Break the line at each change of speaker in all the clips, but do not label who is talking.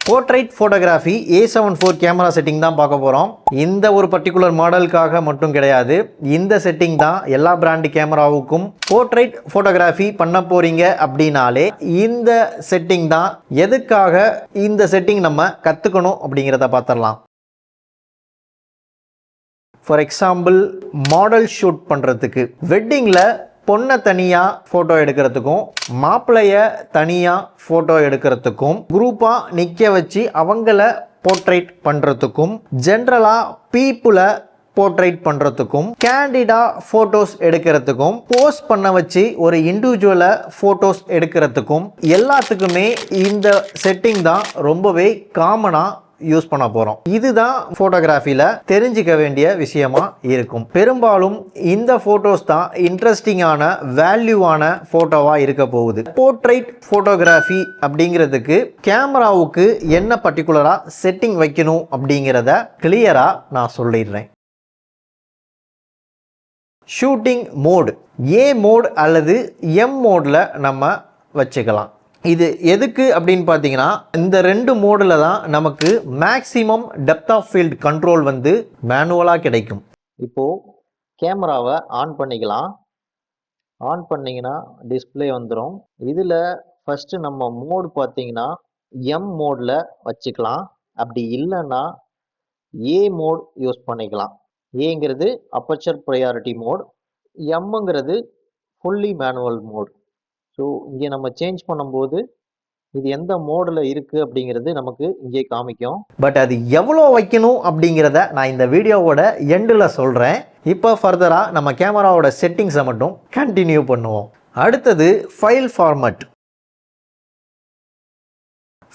Portrait photography A74 camera setting தான் பார்க்க போகிறோம். இந்த ஒரு பர்டிகுலர் மாடலுக்காக மட்டும் கிடையாது, இந்த செட்டிங் தான் எல்லா பிராண்ட் கேமராவுக்கும். போர்ட்ரைட் ஃபோட்டோகிராஃபி பண்ண போறீங்க அப்படின்னாலே இந்த செட்டிங் தான். எதுக்காக இந்த செட்டிங் நம்ம கற்றுக்கணும் அப்படிங்கிறத பார்த்துடலாம். ஃபார் எக்ஸாம்பிள், மாடல் ஷூட் பண்ணுறதுக்கு, வெட்டிங்கில் பொண்ணை தனியாக ஃபோட்டோ எடுக்கிறதுக்கும் மாப்பிள்ளைய தனியாக ஃபோட்டோ எடுக்கிறதுக்கும் குரூப்பாக நிற்க வச்சு அவங்கள போர்ட்ரைட் பண்ணுறதுக்கும் ஜென்ரலாக பீப்புளை போர்ட்ரைட் பண்ணுறதுக்கும் கேண்டிடா ஃபோட்டோஸ் எடுக்கிறதுக்கும் போஸ்ட் பண்ண வச்சு ஒரு இண்டிவிஜுவலை ஃபோட்டோஸ் எடுக்கிறதுக்கும் எல்லாத்துக்குமே இந்த செட்டிங் தான் ரொம்பவே காமனாக யூஸ் பண்ண போகிறோம். இதுதான் ஃபோட்டோகிராஃபியில் தெரிஞ்சிக்க வேண்டிய விஷயமா இருக்கும். பெரும்பாலும் இந்த ஃபோட்டோஸ் தான் இன்ட்ரெஸ்டிங்கான வேல்யூவான ஃபோட்டோவாக இருக்க போகுது. போர்ட்ரைட் ஃபோட்டோகிராஃபி அப்படிங்கிறதுக்கு கேமராவுக்கு என்ன பர்டிகுலராக செட்டிங் வைக்கணும் அப்படிங்கிறத கிளியராக நான் சொல்லிடுறேன். ஷூட்டிங் மோடு ஏ மோட் அல்லது எம் மோடில் நம்ம வச்சுக்கலாம். இது எதுக்கு அப்படின்னு பார்த்தீங்கன்னா, இந்த ரெண்டு மோடில் தான் நமக்கு maximum depth of field control வந்து மேனுவலாக கிடைக்கும். இப்போது கேமராவை ஆன் பண்ணிக்கலாம். ஆன் பண்ணிங்கன்னா டிஸ்பிளே வந்துடும். இதில் ஃபஸ்ட்டு நம்ம மோடு பார்த்தீங்கன்னா எம் மோடில் வச்சுக்கலாம். அப்படி இல்லைன்னா ஏ மோட் யூஸ் பண்ணிக்கலாம். ஏங்கிறது அப்பர்ச்சர் ப்ரையாரிட்டி மோட், எம்ங்கிறது ஃபுல்லி மேனுவல் மோட். ஸோ இங்கே நம்ம சேஞ்ச் பண்ணும்போது இது எந்த மோடில் இருக்குது அப்படிங்கிறது நமக்கு இங்கே காமிக்கும். பட் அது எவ்வளோ வைக்கணும் அப்படிங்கிறத நான் இந்த வீடியோவோட எண்டில் சொல்கிறேன். இப்போ ஃபர்தராக நம்ம கேமராவோட செட்டிங்ஸை மட்டும் கண்டினியூ பண்ணுவோம். அடுத்தது ஃபைல் ஃபார்மட்.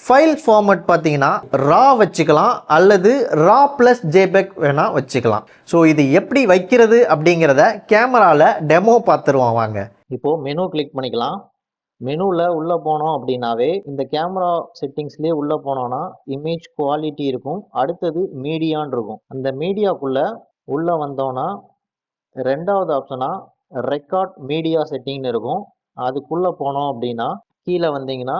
ஃபைல் ஃபார்மட் பார்த்தீங்கன்னா ரா வச்சுக்கலாம் அல்லது ரா ப்ளஸ் ஜேபெக் வேணால் வச்சுக்கலாம். ஸோ இது எப்படி வைக்கிறது அப்படிங்கிறத கேமராவில் டெமோ பார்த்துருவோம் வாங்க. இப்போது மெனு கிளிக் பண்ணிக்கலாம். மெனுவில் உள்ளே போனோம் அப்படின்னாவே இந்த கேமரா செட்டிங்ஸ்லேயே உள்ளே போனோன்னா இமேஜ் குவாலிட்டி இருக்கும். அடுத்தது மீடியான்னு இருக்கும். அந்த மீடியாக்குள்ளே உள்ளே வந்தோன்னா ரெண்டாவது ஆப்ஷனாக ரெக்கார்ட் மீடியா செட்டிங்னு இருக்கும். அதுக்குள்ளே போனோம் அப்படின்னா கீழே வந்தீங்கன்னா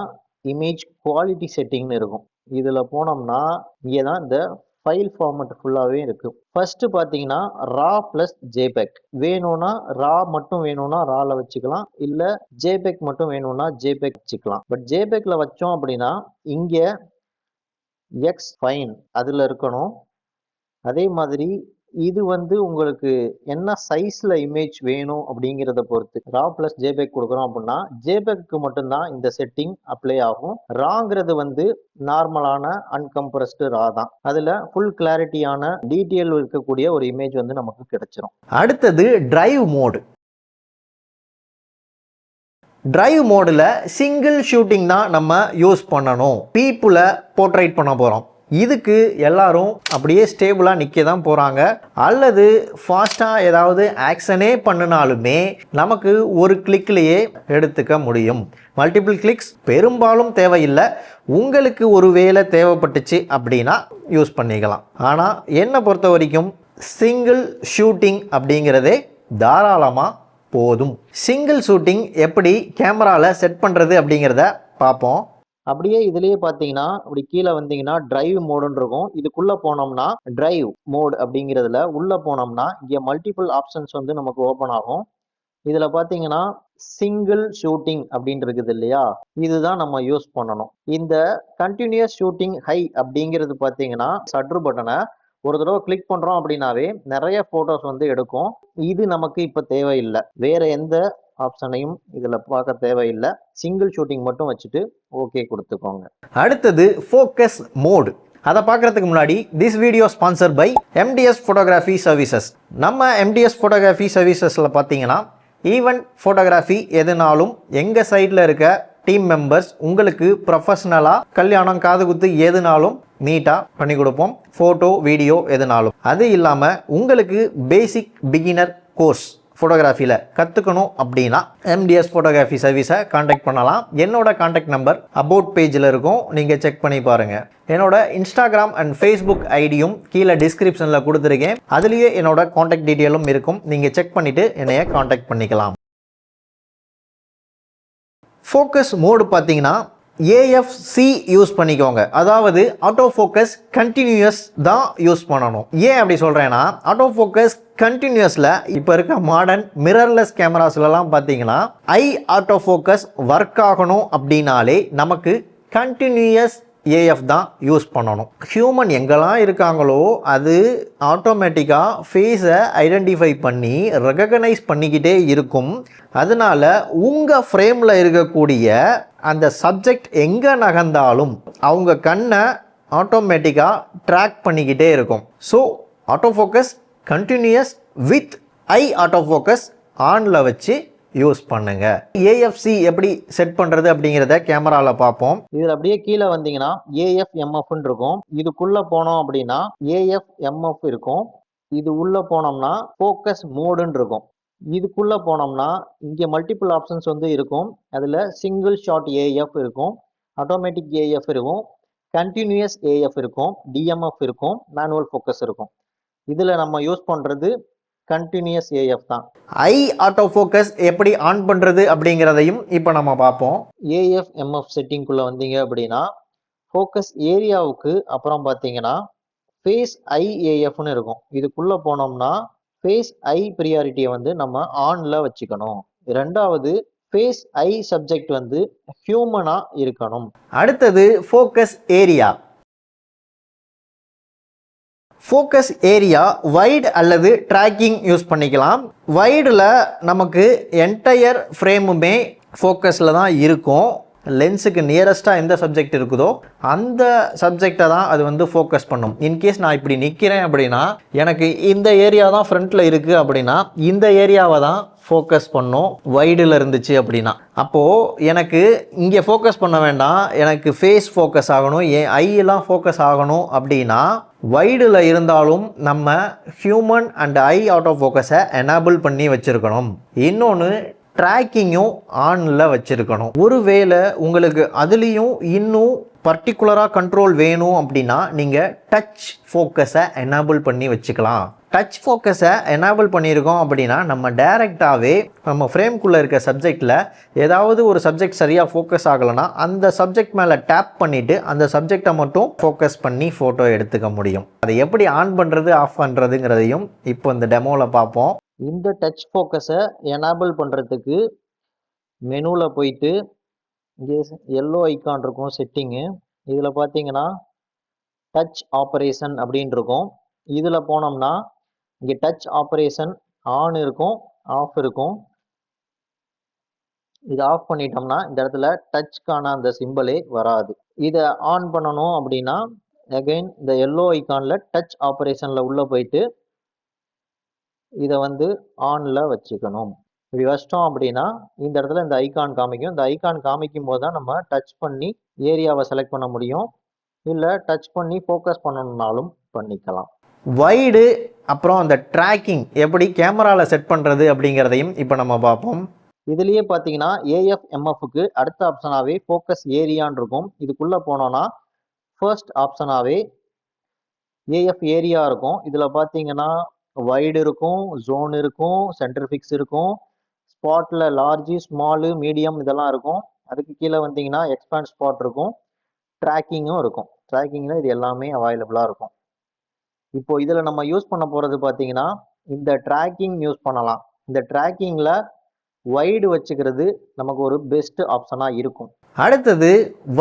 இமேஜ் குவாலிட்டி செட்டிங்னு இருக்கும். இதில் போனோம்னா இங்கே தான் இந்த ஃபைல் ஃபார்மட் ஃபுல்லாகவே இருக்குது. ஃபஸ்ட்டு பார்த்தீங்கன்னா ரா ப்ளஸ் ஜேபெக் வேணும்னா ரா மட்டும் வேணும்னா ராவில் வச்சுக்கலாம், இல்லை ஜேபெக் மட்டும் வேணும்னா ஜேபெக் வச்சுக்கலாம். பட் ஜேபெக்கில் வச்சோம் அப்படின்னா இங்கே எக்ஸ் ஃபைன் அதில் இருக்கணும். அதே மாதிரி இது வந்து உங்களுக்கு என்ன சைஸில் இமேஜ் வேணும் அப்படிங்கிறத பொறுத்து ரா ப்ளஸ் ஜேபெக் கொடுக்குறோம் அப்படின்னா ஜேபெக்கு மட்டும்தான் இந்த செட்டிங் அப்ளை ஆகும். ராங்கிறது வந்து நார்மலான அன்கம்ப்ரஸ்டு ரா தான். அதில் ஃபுல் கிளாரிட்டியான டீட்டெயில் இருக்கக்கூடிய ஒரு இமேஜ் வந்து நமக்கு கிடைச்சிரும். அடுத்தது டிரைவ் மோடு. டிரைவ் மோடில் சிங்கிள் ஷூட்டிங் தான் நம்ம யூஸ் பண்ணணும். பீப்புளை போர்ட்ரைட் பண்ண போகிறோம். இதுக்கு எல்லாரும் அப்படியே ஸ்டேபிளாக நிற்க தான் போகிறாங்க. அல்லது ஃபாஸ்ட்டாக ஏதாவது ஆக்ஷனே பண்ணினாலுமே நமக்கு ஒரு கிளிக்லேயே எடுத்துக்க முடியும். மல்டிபிள் கிளிக்ஸ் பெரும்பாலும் தேவையில்லை. உங்களுக்கு ஒரு வேளை தேவைப்பட்டுச்சு அப்படின்னா யூஸ் பண்ணிக்கலாம். ஆனால் என்னை பொறுத்த வரைக்கும் சிங்கிள் ஷூட்டிங் அப்படிங்கிறதே தாராளமாக போதும். சிங்கிள் ஷூட்டிங் எப்படி கேமராவில் செட் பண்ணுறது அப்படிங்கிறத பார்ப்போம். அப்படியே இதுலேயே பார்த்தீங்கன்னா அப்படி கீழே வந்தீங்கன்னா டிரைவ் மோடுன்னு இருக்கும். இதுக்குள்ளே போனோம்னா டிரைவ் மோட் அப்படிங்கிறதுல உள்ளே போனோம்னா இங்கே மல்டிபிள் ஆப்ஷன்ஸ் வந்து நமக்கு ஓப்பன் ஆகும். இதில் பார்த்தீங்கன்னா சிங்கிள் ஷூட்டிங் அப்படின்னு இருக்குது இல்லையா, இதுதான் நம்ம யூஸ் பண்ணணும். இந்த கண்டினியூஸ் ஷூட்டிங் ஹை அப்படிங்கிறது பார்த்தீங்கன்னா சட்ரு பட்டனை ஒரு தடவை கிளிக் பண்ணுறோம் அப்படின்னாவே நிறைய ஃபோட்டோஸ் வந்து எடுக்கும். இது நமக்கு இப்போ தேவையில்லை. வேற எந்த ஆப்ஷனையும் இதில் பார்க்க தேவையில்லை. சிங்கிள் ஷூட்டிங் மட்டும் வச்சுட்டு ஓகே கொடுத்துக்கோங்க. அடுத்தது ஃபோக்கஸ் மோடு. அதை பார்க்குறதுக்கு முன்னாடி this video sponsor by MDS photography services. நம்ம எம்டிஎஸ் ஃபோட்டோகிராஃபி சர்வீசஸில் பார்த்தீங்கன்னா ஈவெண்ட் ஃபோட்டோகிராஃபி எதுனாலும் எங்கள் சைடில் இருக்க டீம் மெம்பர்ஸ் உங்களுக்கு ப்ரொஃபஷ்னலாக கல்யாணம் காது குத்து எதுனாலும் நீட்டாக பண்ணி கொடுப்போம். ஃபோட்டோ வீடியோ எதுனாலும். அது இல்லாமல் உங்களுக்கு பேசிக் பிகினர் கோர்ஸ் ஃபோட்டோகிராஃபியில் கற்றுக்கணும் அப்படின்னா எம்டிஎஸ் ஃபோட்டோகிராஃபி சர்வீஸை காண்டாக்ட் பண்ணலாம். என்னோட காண்டாக்ட் நம்பர் அபவுட் பேஜில் இருக்கும், நீங்கள் செக் பண்ணி பாருங்கள். என்னோட இன்ஸ்டாகிராம் அண்ட் ஃபேஸ்புக் ஐடியும் கீழே டிஸ்கிரிப்ஷனில் கொடுத்துருக்கேன். அதுலேயே என்னோட காண்டாக்ட் டீட்டெயிலும் இருக்கும், நீங்கள் செக் பண்ணிவிட்டு என்னைய காண்டாக்ட் பண்ணிக்கலாம். ஃபோக்கஸ் மோடு பார்த்தீங்கன்னா ஏஎஃப்சி யூஸ் பண்ணிக்கோங்க. அதாவது ஆட்டோ ஃபோக்கஸ் கண்டினியூஸ் தான் யூஸ் பண்ணணும். ஏன் அப்படி சொல்கிறேன்னா, ஆட்டோ ஃபோக்கஸ் கண்டினியூஸில் இப்போ இருக்க மாடர்ன் மிரர்லெஸ் கேமராஸ்லாம் பார்த்தீங்கன்னா ஐ ஆட்டோ ஃபோக்கஸ் ஒர்க் ஆகணும் அப்படின்னாலே நமக்கு கண்டினியூஸ் ஏஎஃப் தான் யூஸ் பண்ணணும். ஹியூமன் எங்கெல்லாம் இருக்காங்களோ அது ஆட்டோமேட்டிக்காக ஃபேஸை ஐடென்டிஃபை பண்ணி ரெகக்னைஸ் பண்ணிக்கிட்டே இருக்கும். அதனால் உங்கள் ஃப்ரேமில் இருக்கக்கூடிய அந்த சப்ஜெக்ட் எங்கே நகர்ந்தாலும் அவங்க கண்ணை ஆட்டோமேட்டிக்காக ட்ராக் பண்ணிக்கிட்டே இருக்கும். So auto focus continuous with eye auto focus ஆனில் வச்சு யூஸ் பண்ணுங்க. ஏஎஃப்சி எப்படி செட் பண்றது அப்படிங்கிறத கேமரால பார்ப்போம். இதுல அப்படியே கீழே வந்தீங்கன்னா ஏஎஃப்எம்எஃப்னு இருக்கும். இதுக்குள்ள போனோம் அப்படின்னா ஏஎஃப்எம்எஃப் இருக்கும். இது உள்ள போனோம்னா ஃபோக்கஸ் மோடுன்னு இருக்கும். இதுக்குள்ள போனோம்னா இங்க மல்டிபிள் ஆப்ஷன்ஸ் வந்து இருக்கும். அதுல சிங்கிள் ஷாட் ஏஎஃப் இருக்கும், ஆட்டோமேட்டிக் ஏஎஃப் இருக்கும், கண்டினியூஸ் ஏஎஃப் இருக்கும், டிஎம்எஃப் இருக்கும், மேனுவல் ஃபோக்கஸ் இருக்கும். இதுல நம்ம யூஸ் பண்றது கண்டினியூஸ் ஏஎஃப் தான். ஐ ஆட்டோ ஃபோக்கஸ் எப்படி ஆன் பண்ணுறது அப்படிங்கிறதையும் இப்போ நம்ம பார்ப்போம். ஏஎஃப்எம்எஃப் செட்டிங்குள்ளே வந்தீங்க அப்படின்னா ஃபோக்கஸ் ஏரியாவுக்கு அப்புறம் பார்த்தீங்கன்னா ஃபேஸ் ஐ ஏஎஃப்னு இருக்கும். இதுக்குள்ளே போனோம்னா ஃபேஸ் ஐ ப்ரியாரிட்டியை வந்து நம்ம ஆனில் வச்சுக்கணும். ரெண்டாவது ஃபேஸ் ஐ சப்ஜெக்ட் வந்து ஹியூமனாக இருக்கணும். அடுத்தது focus area. Focus area wide அல்லது ட்ராக்கிங் யூஸ் பண்ணிக்கலாம். வைடில் நமக்கு என்டையர் ஃப்ரேமுமே ஃபோக்கஸில் தான் இருக்கும். லென்ஸுக்கு நியரஸ்ட்டாக எந்த சப்ஜெக்ட் இருக்குதோ அந்த சப்ஜெக்டை தான் அது வந்து ஃபோக்கஸ் பண்ணும். இன்கேஸ் நான் இப்படி நிற்கிறேன் அப்படின்னா எனக்கு இந்த ஏரியா தான் ஃப்ரண்ட்டில் இருக்குது அப்படின்னா இந்த ஏரியாவை தான் ஃபோக்கஸ் பண்ணும் வைடில் இருந்துச்சு அப்படின்னா. அப்போது எனக்கு இங்கே ஃபோக்கஸ் பண்ண வேண்டாம், எனக்கு ஃபேஸ் ஃபோக்கஸ் ஆகணும், என் ஐயெல்லாம் ஃபோக்கஸ் ஆகணும் அப்படின்னா வைடில் இருந்தாலும் நம்ம ஹியூமன் அண்ட் ஐ ஆட்டோ ஃபோக்கஸை எனேபிள் பண்ணி வச்சுருக்கணும். இன்னொன்று ட்ராக்கிங்கும் ஆனில் வச்சுருக்கணும். ஒருவேளை உங்களுக்கு அதுலேயும் இன்னும் பர்டிகுலராக கண்ட்ரோல் வேணும் அப்படின்னா நீங்கள் டச் ஃபோக்கஸை எனேபிள் பண்ணி வச்சுக்கலாம். டச் ஃபோக்கஸை எனேபிள் பண்ணியிருக்கோம் அப்படின்னா நம்ம டைரெக்டாகவே நம்ம ஃப்ரேம்குள்ளே இருக்க சப்ஜெக்டில் ஏதாவது ஒரு சப்ஜெக்ட் சரியாக ஃபோக்கஸ் ஆகலைன்னா அந்த சப்ஜெக்ட் மேலே டேப் பண்ணிவிட்டு அந்த சப்ஜெக்டை மட்டும் ஃபோக்கஸ் பண்ணி ஃபோட்டோ எடுத்துக்க முடியும். அதை எப்படி ஆன் பண்ணுறது ஆஃப் பண்ணுறதுங்கிறதையும் இப்போ இந்த டெமோவில் பார்ப்போம். இந்த டச் ஃபோக்கஸை எனேபிள் பண்ணுறதுக்கு மெனுவில் போயிட்டு இங்கே எல்லோ ஐக்கான் இருக்கும் செட்டிங்கு. இதில் பார்த்தீங்கன்னா டச் ஆப்ரேஷன் அப்படின்னு இருக்கும். இதில் போனோம்னா இங்கே டச் ஆப்ரேஷன் ஆன் இருக்கும், ஆஃப் இருக்கும். இதை ஆஃப் பண்ணிட்டோம்னா இந்த இடத்துல டச்சுக்கான அந்த சிம்பிளே வராது. இதை ஆன் பண்ணணும் அப்படின்னா அகைன் இந்த எல்லோ ஐக்கானில் டச் ஆப்ரேஷனில் உள்ளே போயிட்டு இதை வந்து ஆனில் வச்சுக்கணும். இப்படி வச்சிட்டோம் அப்படின்னா இந்த இடத்துல இந்த ஐக்கான் காமிக்கும். இந்த ஐக்கான் காமிக்கும் போது தான் நம்ம டச் பண்ணி ஏரியாவை செலக்ட் பண்ண முடியும். இல்லை டச் பண்ணி ஃபோக்கஸ் பண்ணணும்னாலும் பண்ணிக்கலாம். வைடு அப்புறம் அந்த ட்ராக்கிங் எப்படி கேமராவில் செட் பண்ணுறது அப்படிங்கிறதையும் இப்போ நம்ம பார்ப்போம். இதுலேயே பார்த்தீங்கன்னா ஏஎஃப்எம்எஃப்க்கு அடுத்த ஆப்ஷனாகவே ஃபோக்கஸ் ஏரியான்னு இருக்கும். இதுக்குள்ளே போனோன்னா ஃபர்ஸ்ட் ஆப்ஷனாகவே ஏஎஃப் ஏரியா இருக்கும். இதில் பார்த்தீங்கன்னா வைடு இருக்கும், ஜோன் இருக்கும், சென்டர் ஃபிக்ஸ் இருக்கும், ஸ்பாட்டில் லார்ஜு, ஸ்மாலு, மீடியம் இதெல்லாம் இருக்கும். அதுக்கு கீழே வந்தீங்கன்னா எக்ஸ்பேண்ட் ஸ்பாட் இருக்கும், ட்ராக்கிங்கும் இருக்கும். ட்ராக்கிங்கில் இது எல்லாமே அவைலபிளாக இருக்கும். இப்போ இதில் நம்ம யூஸ் பண்ண போகிறது பார்த்தீங்கன்னா இந்த ட்ராக்கிங் யூஸ் பண்ணலாம். இந்த ட்ராக்கிங்கில் வைடு வச்சுக்கிறது நமக்கு ஒரு பெஸ்ட் ஆப்ஷனாக இருக்கும். அடுத்தது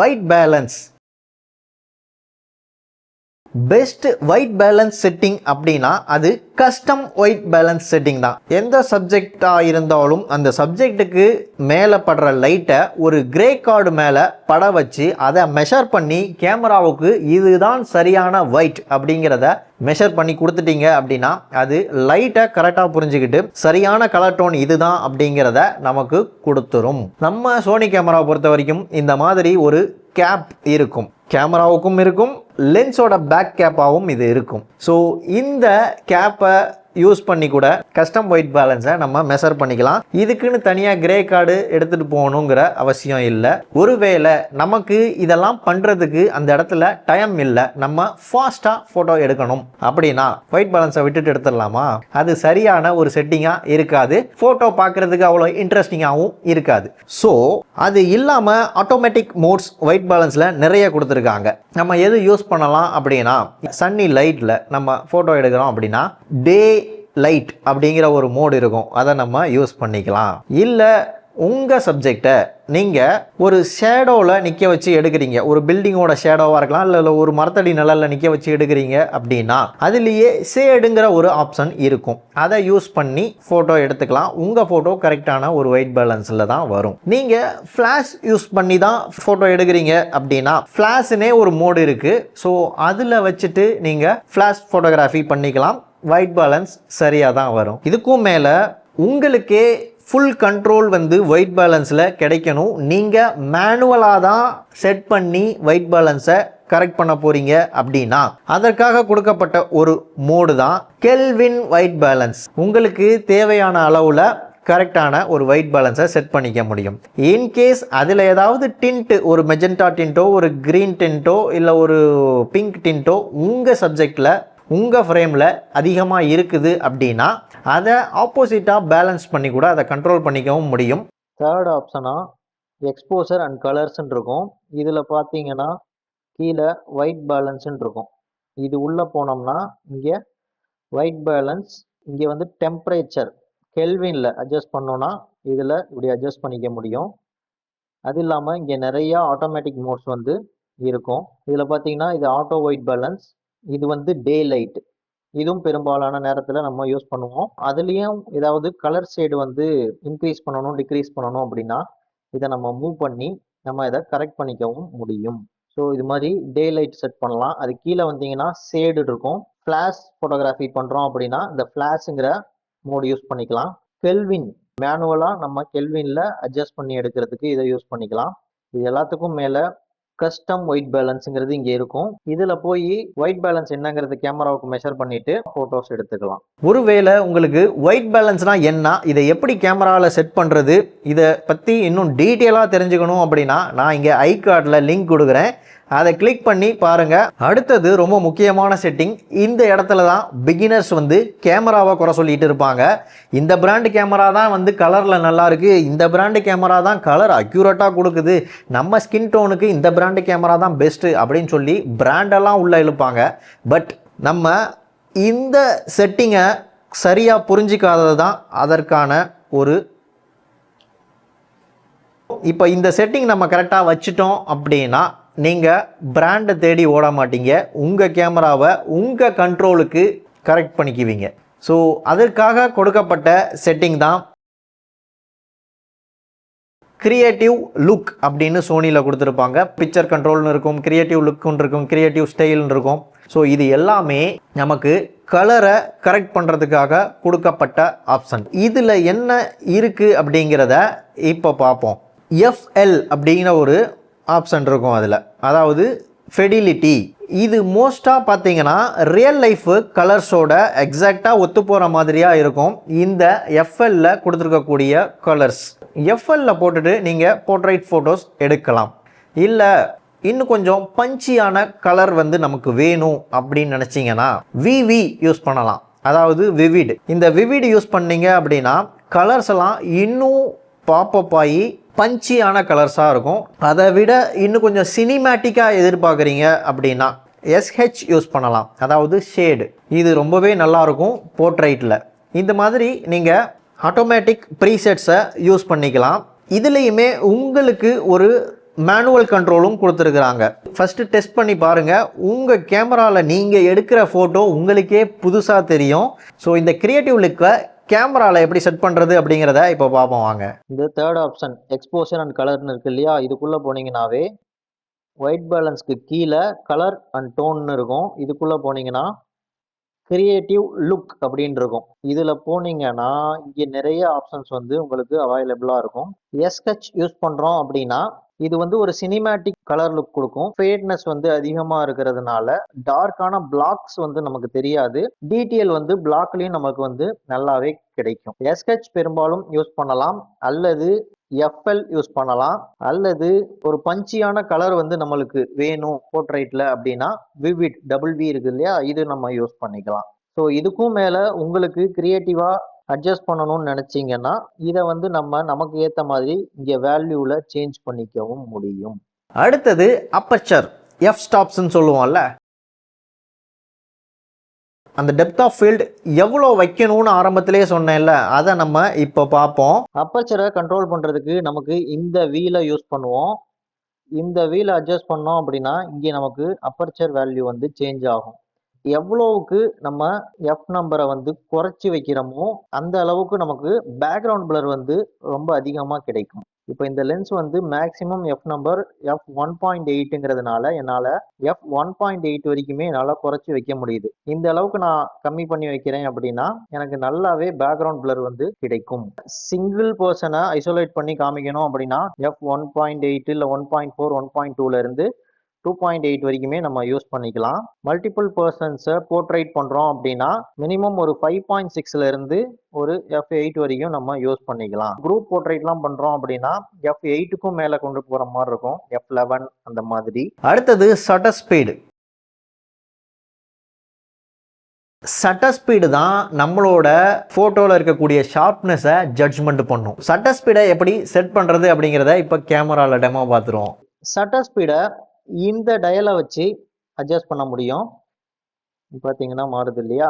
white balance. Best white balance setting அப்படின்னா அது கஸ்டம் ஒயிட் பேலன்ஸ் செட்டிங் தான். எந்த சப்ஜெக்டாக இருந்தாலும் அந்த சப்ஜெக்டுக்கு மேலே படுற லைட்டை ஒரு கிரே கார்டு மேலே பட வச்சு அதை மெஷர் பண்ணி கேமராவுக்கு இதுதான் சரியான ஒயிட் அப்படிங்கிறத மெஷர் பண்ணி கொடுத்துட்டீங்க அப்படின்னா அது லைட்டை கரெக்டாக புரிஞ்சுக்கிட்டு சரியான கலர் டோன் இதுதான் அப்படிங்கிறத நமக்கு கொடுத்துரும். நம்ம சோனி கேமராவை பொறுத்த வரைக்கும் இந்த மாதிரி ஒரு கேப் இருக்கும், கேமராவுக்கும் இருக்கும், லென்ஸோட பேக் கேப்பாகவும் இது இருக்கும். ஸோ இந்த கேப்பை யூஸ் பண்ணி கூட கஸ்டம் ஒயிட் பேலன்ஸை நம்ம மெஷர் பண்ணிக்கலாம். இதுக்குன்னு தனியாக கிரே கார்டு எடுத்துகிட்டு போகணுங்கிற அவசியம் இல்லை. ஒருவேளை நமக்கு இதெல்லாம் பண்ணுறதுக்கு அந்த இடத்துல டைம் இல்லை, நம்ம ஃபாஸ்ட்டாக ஃபோட்டோ எடுக்கணும் அப்படின்னா ஒயிட் பேலன்ஸை விட்டுட்டு எடுத்துடலாமா? அது சரியான ஒரு செட்டிங்காக இருக்காது. ஃபோட்டோ பார்க்குறதுக்கு அவ்வளோ இன்ட்ரெஸ்டிங்காகவும் இருக்காது. ஸோ அது இல்லாமல் ஆட்டோமேட்டிக் மோட்ஸ் ஒயிட் பேலன்ஸில் நிறைய கொடுத்துருக்காங்க. நம்ம எது யூஸ் பண்ணலாம் அப்படின்னா, சன்னி லைட்டில் நம்ம ஃபோட்டோ எடுக்கிறோம் அப்படின்னா டே லைட் அப்படிங்கிற ஒரு மோடு இருக்கும், அதை நம்ம யூஸ் பண்ணிக்கலாம். இல்லை உங்கள் சப்ஜெக்டை நீங்கள் ஒரு ஷேடோவில் நிற்க வச்சு எடுக்கிறீங்க, ஒரு பில்டிங்கோட ஷேடோவாக இருக்கலாம், இல்லை ஒரு மரத்தடி நிழலில் நிற்க வச்சு எடுக்கிறீங்க அப்படின்னா அதுலேயே ஷேடுங்கிற ஒரு ஆப்ஷன் இருக்கும், அதை யூஸ் பண்ணி ஃபோட்டோ எடுத்துக்கலாம். உங்கள் ஃபோட்டோ கரெக்டான ஒரு ஒயிட் பேலன்ஸில் தான் வரும். நீங்கள் ஃப்ளாஷ் யூஸ் பண்ணி தான் ஃபோட்டோ எடுக்கிறீங்க அப்படின்னா ஃப்ளாஷ்னே ஒரு மோடு இருக்குது. ஸோ அதில் வச்சுட்டு நீங்கள் ஃப்ளாஷ் ஃபோட்டோகிராஃபி பண்ணிக்கலாம். ஒயிட் பேலன்ஸ் சரியாக தான் வரும். இதுக்கும் மேலே உங்களுக்கே ஃபுல் கண்ட்ரோல் ஒயிட் பேலன்ஸில் கிடைக்கணும். நீங்கள் மேனுவலாக தான் செட் பண்ணி ஒயிட் பேலன்ஸை கரெக்ட் பண்ண போகிறீங்க அப்படின்னா அதற்காக கொடுக்கப்பட்ட ஒரு மோடு தான் கெல்வின் ஒயிட் பேலன்ஸ். உங்களுக்கு தேவையான அளவில் கரெக்டான ஒரு ஒயிட் பேலன்ஸை செட் பண்ணிக்க முடியும். இன்கேஸ் அதில் ஏதாவது டிண்ட், ஒரு மெஜெண்டா டிண்ட்டோ, ஒரு க்ரீன் டிண்ட்டோ, இல்லை ஒரு பிங்க் டிண்ட்டோ உங்கள் சப்ஜெக்டில் உங்கள் ஃப்ரேமில் அதிகமாக இருக்குது அப்படின்னா அதை ஆப்போசிட்டாக பேலன்ஸ் பண்ணி கூட அதை கண்ட்ரோல் பண்ணிக்கவும் முடியும். தேர்ட் ஆப்ஷனாக எக்ஸ்போசர் அண்ட் கலர்ஸ்ன்னு இருக்கும். இதில் பார்த்தீங்கன்னா கீழே ஒயிட் பேலன்ஸ்ன்னு இருக்கும். இது உள்ளே போனோம்னா இங்கே ஒயிட் பேலன்ஸ், இங்கே டெம்பரேச்சர் கெல்வினில் அட்ஜஸ்ட் பண்ணோன்னா இதில் இப்படி அட்ஜஸ்ட் பண்ணிக்க முடியும். அது இல்லாமல் இங்கே நிறையா ஆட்டோமேட்டிக் மோட்ஸ் இருக்கும். இதில் பார்த்தீங்கன்னா இது ஆட்டோ ஒயிட் பேலன்ஸ், இது டே லைட், இதுவும் பெரும்பாலான நேரத்தில் நம்ம யூஸ் பண்ணுவோம். அதுலேயும் ஏதாவது கலர் ஷேடு இன்க்ரீஸ் பண்ணணும், டிக்ரீஸ் பண்ணணும் அப்படின்னா இதை நம்ம மூவ் பண்ணி நம்ம இதை கரெக்ட் பண்ணிக்கவும் முடியும். ஸோ இது மாதிரி டே லைட் செட் பண்ணலாம். அது கீழே வந்தீங்கன்னா ஷேடு இருக்கும். ஃப்ளாஷ் ஃபோட்டோகிராஃபி பண்ணுறோம் அப்படின்னா இந்த ஃப்ளாஷுங்கிற மோடு யூஸ் பண்ணிக்கலாம். கெல்வின் மேனுவலாக நம்ம கெல்வினில் அட்ஜஸ்ட் பண்ணி எடுக்கிறதுக்கு இதை யூஸ் பண்ணிக்கலாம். இது எல்லாத்துக்கும் மேலே கஸ்டம் ஒயிட் பேலன்ஸுங்கிறது இங்கே இருக்கும். இதில் போய் ஒயிட் பேலன்ஸ் என்னங்கிறது கேமராவுக்கு மெஷர் பண்ணிட்டு ஃபோட்டோஸ் எடுத்துக்கலாம். ஒருவேளை உங்களுக்கு ஒயிட் பேலன்ஸ்னா என்ன, இதை எப்படி கேமராவில் செட் பண்ணுறது, இதை பற்றி இன்னும் டீட்டெயிலாக தெரிஞ்சுக்கணும் அப்படின்னா நான் இங்கே ஐ கார்டில் லிங்க் கொடுக்குறேன், அதை கிளிக் பண்ணி பாருங்கள். அடுத்தது ரொம்ப முக்கியமான செட்டிங். இந்த இடத்துல தான் பிகினர்ஸ் கேமராவை குறை சொல்லிட்டு இருப்பாங்க. இந்த பிராண்டு கேமரா தான் கலரில் நல்லா இருக்குது, இந்த பிராண்டு கேமரா தான் கலர் அக்யூரேட்டாக கொடுக்குது, நம்ம ஸ்கின் டோனுக்கு இந்த பிராண்டு கேமரா தான் பெஸ்ட்டு அப்படின்னு சொல்லி பிராண்டெல்லாம் உள்ளே இழுப்பாங்க. பட் நம்ம இந்த செட்டிங்கை சரியாக புரிஞ்சிக்காதது தான் அதற்கான ஒரு. இப்போ இந்த செட்டிங் நம்ம கரெக்டாக வச்சுட்டோம் அப்படின்னா நீங்கள் பிராண்டை தேடி ஓட மாட்டீங்க, உங்கள் கேமராவை உங்கள் கண்ட்ரோலுக்கு கரெக்ட் பண்ணிக்குவீங்க. ஸோ அதற்காக கொடுக்கப்பட்ட செட்டிங் தான் கிரியேட்டிவ் லுக் அப்படின்னு சோனியில் கொடுத்துருப்பாங்க. பிக்சர் கண்ட்ரோல்னு இருக்கும், கிரியேட்டிவ் லுக்குன்னு இருக்கும், கிரியேட்டிவ் ஸ்டைல்னு இருக்கும். ஸோ இது எல்லாமே நமக்கு கலரை கரெக்ட் பண்ணுறதுக்காக கொடுக்கப்பட்ட ஆப்ஷன். இதில் என்ன இருக்குது அப்படிங்கிறத இப்போ பார்ப்போம். FL அப்படிங்கிற ஒரு ஆப்ஷன் இருக்கும் அதில், அதாவது ஃபெடிலிட்டி. இது மோஸ்ட்டாக பார்த்தீங்கன்னா ரியல் லைஃப் கலர்ஸோட எக்ஸாக்டாக ஒத்து போகிற மாதிரியாக இருக்கும் இந்த FLல கொடுத்துருக்கக்கூடிய கலர்ஸ். FLல போட்டுட்டு நீங்கள் போர்ட்ரைட் ஃபோட்டோஸ் எடுக்கலாம். இல்லை இன்னும் கொஞ்சம் பஞ்சியான கலர் நமக்கு வேணும் அப்படின்னு நினச்சிங்கன்னா VV யூஸ் பண்ணலாம், அதாவது விவிட். இந்த விவிட் யூஸ் பண்ணீங்க அப்படின்னா கலர்ஸ் எல்லாம் இன்னும் பாப்பப் ஆகி பஞ்சியான கலர்ஸாக இருக்கும். அதை விட இன்னும் கொஞ்சம் சினிமேட்டிக்காக எதிர்பார்க்குறீங்க அப்படின்னா SH யூஸ் பண்ணலாம், அதாவது ஷேடு. இது ரொம்பவே நல்லாயிருக்கும் போர்ட்ரைட்டில். இந்த மாதிரி நீங்கள் ஆட்டோமேட்டிக் ப்ரீசெட்ஸை யூஸ் பண்ணிக்கலாம். இதுலேயுமே உங்களுக்கு ஒரு மேனுவல் கண்ட்ரோலும் கொடுத்துருக்குறாங்க. ஃபஸ்ட்டு டெஸ்ட் பண்ணி பாருங்கள், உங்கள் கேமராவில் நீங்கள் எடுக்கிற ஃபோட்டோ உங்களுக்கே புதுசாக தெரியும். ஸோ இந்த கிரியேட்டிவ் லுக்கை கேமராவில் எப்படி செட் பண்ணுறது அப்படிங்கிறத இப்போ பார்ப்போம் வாங்க. இந்த தேர்ட் ஆப்ஷன் எக்ஸ்போஷர் அண்ட் கலர்னு இருக்கு இல்லையா, இதுக்குள்ளே போனீங்கன்னாவே ஒயிட் பேலன்ஸ்க்கு கீழே கலர் அண்ட் டோன்னு இருக்கும். இதுக்குள்ளே போனீங்கன்னா கிரியேட்டிவ் லுக் அப்படின்னு இருக்கும். இதில் போனீங்கன்னா இங்கே நிறைய ஆப்ஷன்ஸ் உங்களுக்கு அவைலபிளாக இருக்கும். SH யூஸ் பண்ணுறோம் அப்படின்னா இது வந்து ஒரு சினிமேட்டிக் கலர் லுக் கொடுக்கும். ஃபேட்னஸ் வந்து அதிகமா இருக்கிறதுனால டார்க்கான பிளாக்ஸ் வந்து நமக்கு தெரியாது. டீட்டெயில் வந்து பிளாக்லயும் நமக்கு வந்து நல்லாவே கிடைக்கும். SH பெரும்பாலும் யூஸ் பண்ணலாம், அல்லது FL யூஸ் பண்ணலாம், அல்லது ஒரு பஞ்சியான கலர் வந்து நம்மளுக்கு வேணும் போர்ட்ரைட்ல அப்படின்னா விவிட் WV இருக்கு இல்லையா, இது நம்ம யூஸ் பண்ணிக்கலாம். ஸோ இதுக்கும் மேல உங்களுக்கு கிரியேட்டிவா அட்ஜஸ்ட் பண்ணணும்னு நினைச்சீங்கன்னா இதை வந்து நமக்கு ஏற்ற மாதிரி இங்கே வேல்யூவில் சேஞ்ச் பண்ணிக்கவும் முடியும். அடுத்தது அப்பர்ச்சர் எஃப் ஸ்டாப்ஸ்ன்னு சொல்லுவோம்ல, அந்த டெப்த் ஆஃப் ஃபீல்டு எவ்வளோ வைக்கணும்னு ஆரம்பத்திலே சொன்னேன்ல, அதை நம்ம இப்போ பார்ப்போம். அப்பர்ச்சரை கண்ட்ரோல் பண்ணுறதுக்கு நமக்கு இந்த வீலை யூஸ் பண்ணுவோம். இந்த வீலை அட்ஜஸ்ட் பண்ணோம் அப்படின்னா இங்கே நமக்கு அப்பர்ச்சர் வேல்யூ வந்து சேஞ்ச் ஆகும். எவ்வளவுக்கு நம்ம எஃப் நம்பரை வந்து குறைச்சி வைக்கிறோமோ அந்த அளவுக்கு நமக்கு பேக்ரவுண்ட் பிளர் வந்து ரொம்ப அதிகமாக கிடைக்கும். இப்போ இந்த லென்ஸ் வந்து மேக்ஸிமம் எஃப் நம்பர் f1.8ங்கிறதுனால என்னால் f1.8 வரைக்குமே என்னால் குறைச்சி வைக்க முடியுது. இந்த அளவுக்கு நான் கம்மி பண்ணி வைக்கிறேன் அப்படின்னா எனக்கு நல்லாவே பேக்ரவுண்ட் பிளர் வந்து கிடைக்கும். சிங்கிள் பர்சனை ஐசோலேட் பண்ணி காமிக்கணும் அப்படின்னா f1.8 இல்லை 1.4 1.2ல இருந்து 2.8 வரைக்குமே நம்ம யூஸ் பண்ணிக்கலாம். மல்டிபிள் பர்சன்ஸை போர்ட்ரைட் பண்ணுறோம் அப்படின்னா மினிமம் ஒரு 5.6ல இருந்து ஒரு f8 வரைக்கும் நம்ம யூஸ் பண்ணிக்கலாம். குரூப் போர்ட்ரைட்லாம் பண்ணுறோம் அப்படின்னா f8க்கும் மேலே கொண்டு போகிற மாதிரி இருக்கும், f11 அந்த மாதிரி. அடுத்தது ஷட்டர் ஸ்பீடு. ஷட்டர் ஸ்பீடு தான் நம்மளோட ஃபோட்டோவில் இருக்கக்கூடிய ஷார்ப்னஸை ஜட்ஜ்மெண்ட் பண்ணும். ஷட்டர் ஸ்பீடை எப்படி செட் பண்ணுறது அப்படிங்கிறத இப்போ கேமராவில் டெமோ பார்த்துருவோம். ஷட்டர் ஸ்பீடை இந்த டயலை வச்சு அட்ஜஸ்ட் பண்ண முடியும். பார்த்தீங்கன்னா மாறுது இல்லையா?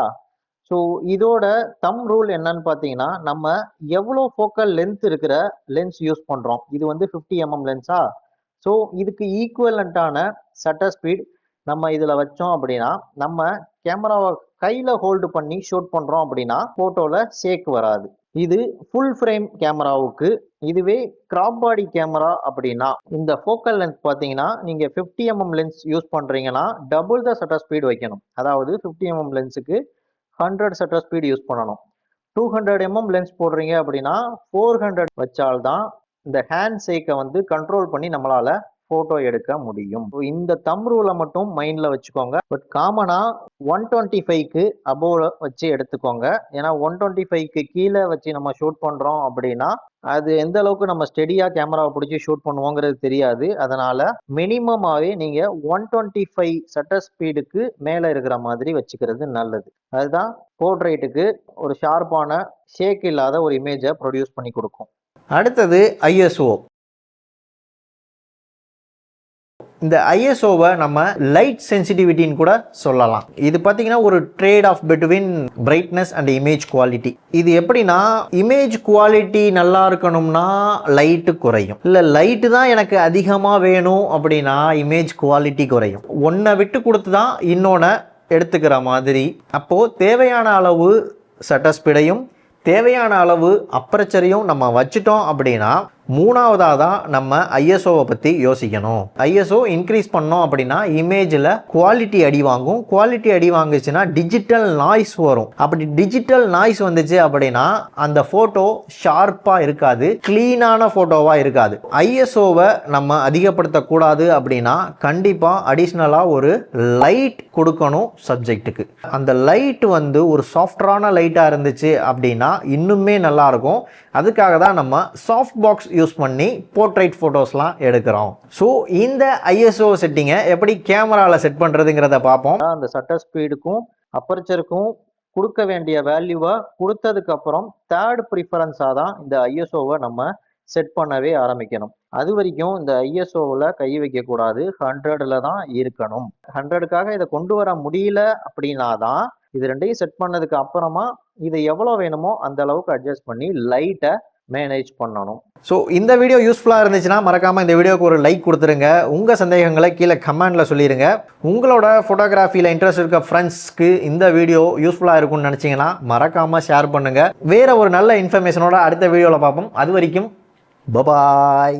ஸோ இதோட தம் ரூல் என்னன்னு பார்த்தீங்கன்னா, நம்ம எவ்வளோ ஃபோக்கல் லென்த் இருக்கிற லென்ஸ் யூஸ் பண்ணுறோம். இது வந்து 50 mm லென்ஸா, ஸோ இதுக்கு ஈக்குவலண்ட்டான ஷட்டர் ஸ்பீட் நம்ம இதில் வச்சோம் அப்படின்னா நம்ம கேமராவை கையில் ஹோல்டு பண்ணி ஷூட் பண்ணுறோம் அப்படின்னா ஃபோட்டோவில் ஷேக் வராது. இது ஃபுல் ஃப்ரேம் கேமராவுக்கு. இதுவே கிராப் பாடி கேமரா அப்படின்னா இந்த ஃபோக்கல் லென்த் பார்த்தீங்கன்னா நீங்கள் 50 mm லென்ஸ் யூஸ் பண்ணுறீங்கன்னா டபுள் த ஷட்டர் ஸ்பீட் வைக்கணும். அதாவது 50 mm லென்ஸுக்கு 100 ஷட்டர் ஸ்பீட் யூஸ் பண்ணணும். 200 mm லென்ஸ் போடுறீங்க அப்படின்னா 400 வச்சால்தான் இந்த ஹேண்ட் ஷேக்கை வந்து கண்ட்ரோல் பண்ணி நம்மளால ஃபோட்டோ எடுக்க முடியும். இந்த தம் ரூலை மட்டும் மைண்டில் வச்சுக்கோங்க. பட் காமனாக 125க்கு அபோவ் வச்சு எடுத்துக்கோங்க. ஏன்னா 125க்கு கீழே வச்சு நம்ம ஷூட் பண்ணுறோம் அப்படின்னா அது எந்த அளவுக்கு நம்ம ஸ்டெடியாக கேமராவை பிடிச்சி ஷூட் பண்ணுவோங்கிறது தெரியாது. அதனால் மினிமமாகவே நீங்கள் 125 ஷட்டர் ஸ்பீடுக்கு மேலே இருக்கிற மாதிரி வச்சுக்கிறது நல்லது. அதுதான் போர்ட்ரைட்டுக்கு ஒரு ஷார்ப்பான ஷேக் இல்லாத ஒரு இமேஜை ப்ரொடியூஸ் பண்ணி கொடுக்கும். அடுத்தது ISO. இந்த ஐஎஸ்ஓவை நம்ம லைட் சென்சிட்டிவிட்டின்னு கூட சொல்லலாம். இது பார்த்தீங்கன்னா ஒரு trade off between brightness and image quality. இது எப்படின்னா, இமேஜ் குவாலிட்டி நல்லா இருக்கணும்னா லைட்டு குறையும், இல்லை லைட்டு தான் எனக்கு அதிகமாக வேணும் அப்படின்னா இமேஜ் குவாலிட்டி குறையும். ஒன்றை விட்டு கொடுத்து தான் இன்னொன்று எடுத்துக்கிற மாதிரி. அப்போது தேவையான அளவு ஷட்டர் ஸ்பீடையும் தேவையான அளவு அப்பர்ச்சரையும் நம்ம வச்சுட்டோம் அப்படின்னா மூணாவதாக தான் நம்ம ஐஎஸ்ஓவை பற்றி யோசிக்கணும். ஐஎஸ்ஓ இன்க்ரீஸ் பண்ணோம் அப்படின்னா இமேஜில் குவாலிட்டி அடி வாங்கும். குவாலிட்டி அடி வாங்குச்சுன்னா டிஜிட்டல் நாய்ஸ் வரும். அப்படி டிஜிட்டல் நாய்ஸ் வந்துச்சு அப்படின்னா அந்த ஃபோட்டோ ஷார்ப்பாக இருக்காது, க்ளீனான ஃபோட்டோவாக இருக்காது. ஐஎஸ்ஓவை நம்ம அதிகப்படுத்தக்கூடாது அப்படின்னா கண்டிப்பாக அடிஷ்னலாக ஒரு லைட் கொடுக்கணும் சப்ஜெக்ட்டுக்கு. அந்த லைட் வந்து ஒரு சாஃப்டான லைட்டாக இருந்துச்சு அப்படின்னா இன்னுமே நல்லாயிருக்கும். அதுக்காக தான் நம்ம சாஃப்ட் பாக்ஸ் யூஸ் பண்ணி போர்ட்ரைட் ஃபோட்டோஸ்லாம் எடுக்கிறோம். ஸோ இந்த ஐஎஸ்ஓ செட்டிங்கை எப்படி கேமராவில் செட் பண்ணுறதுங்கிறத பார்ப்போம். அந்த ஷட்டர் ஸ்பீடுக்கும் அப்பர்ச்சருக்கும் கொடுக்க வேண்டிய வேல்யூவை கொடுத்ததுக்கு அப்புறம் தேர்ட் ப்ரிஃபரன்ஸாக தான் இந்த ஐஎஸ்ஓவை நம்ம செட் பண்ணவே ஆரம்பிக்கணும். அது வரைக்கும் இந்த ஐஎஸ்ஓவில் கை வைக்கக்கூடாது, 100ல் தான் இருக்கணும். 100க்காக இதை கொண்டு வர முடியல அப்படின்னா தான் இது ரெண்டையும் செட் பண்ணதுக்கு அப்புறமா இதை எவ்வளோ வேணுமோ அந்த அளவுக்கு அட்ஜஸ்ட் பண்ணி லைட்டை மேனேஜ் பண்ணணும். ஸோ இந்த வீடியோ யூஸ்ஃபுல்லாக இருந்துச்சுன்னா மறக்காமல் இந்த வீடியோக்கு ஒரு லைக் கொடுத்துருங்க. உங்கள் சந்தேகங்களை கீழே கமெண்டில் சொல்லிடுங்க. உங்களோட ஃபோட்டோகிராஃபியில் இன்ட்ரெஸ்ட் இருக்க ஃப்ரெண்ட்ஸ்க்கு இந்த வீடியோ யூஸ்ஃபுல்லாக இருக்கும்னு நினச்சிங்கன்னா மறக்காமல் ஷேர் பண்ணுங்கள். வேறு ஒரு நல்ல இன்ஃபர்மேஷனோட அடுத்த வீடியோவில் பார்ப்போம். அது வரைக்கும் பபாய்.